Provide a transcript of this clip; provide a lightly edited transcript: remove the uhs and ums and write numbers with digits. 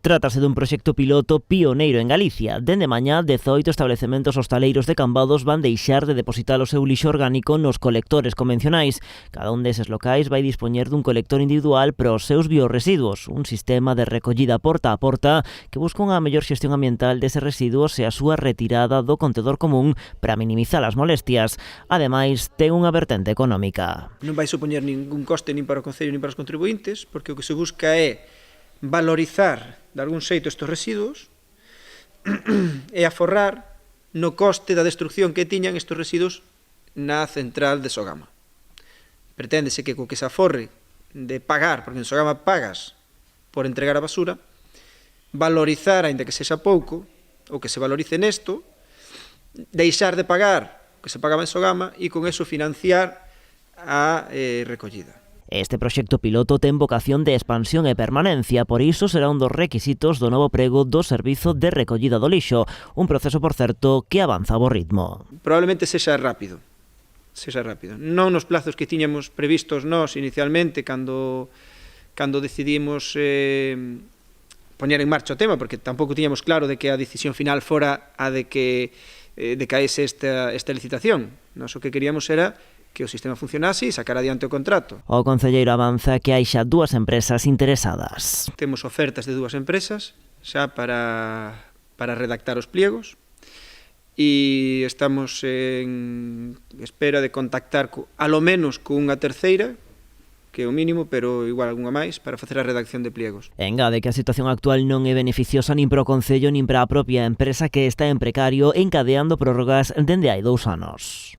Trátase dun proxecto piloto pioneiro en Galicia. Dende mañá, 18 establecementos hostaleiros de Cambados van deixar de depositar o seu lixo orgánico nos colectores convencionais. Cada un deses locais vai dispoñer dun colector individual para os seus biorresiduos, un sistema de recollida porta a porta que busca unha mellor xestión ambiental deses residuos e a súa retirada do contedor común para minimizar as molestias. Ademais, ten unha vertente económica. Non vai supoñer ningún coste nin para o Concello nin para os contribuintes, porque o que se busca é valorizar de algún xeito estes residuos e aforrar no coste da destrucción que tiñan estes residuos na central de Sogama. Preténdese que co que se aforre de pagar, porque en Sogama pagas por entregar a basura, valorizar, aínda que sexa pouco, o que se valorice nesto, deixar de pagar o que se pagaba en Sogama e con eso financiar a recollida. Este proxecto piloto ten vocación de expansión e permanencia, por iso será un dos requisitos do novo prego do Servizo de Recollida do Lixo, un proceso, por certo, que avanza a bo ritmo. Probablemente sexa rápido, non nos plazos que tiñamos previstos nós inicialmente cando decidimos poñer en marcha o tema, porque tampouco tiñamos claro de que a decisión final fora a de que decaese esta licitación. Nós o que queríamos era que o sistema funcionase e sacar adiante o contrato. O concelleiro avanza que hai xa dúas empresas interesadas. Temos ofertas de dúas empresas xa para redactar os pliegos e estamos en espera de contactar a lo menos con unha terceira, que é o mínimo, pero igual algunha máis, para facer a redacción de pliegos. Engade que a situación actual non é beneficiosa nin para o Concello nin para a propia empresa que está en precario encadeando prórrogas dende hai 2 anos.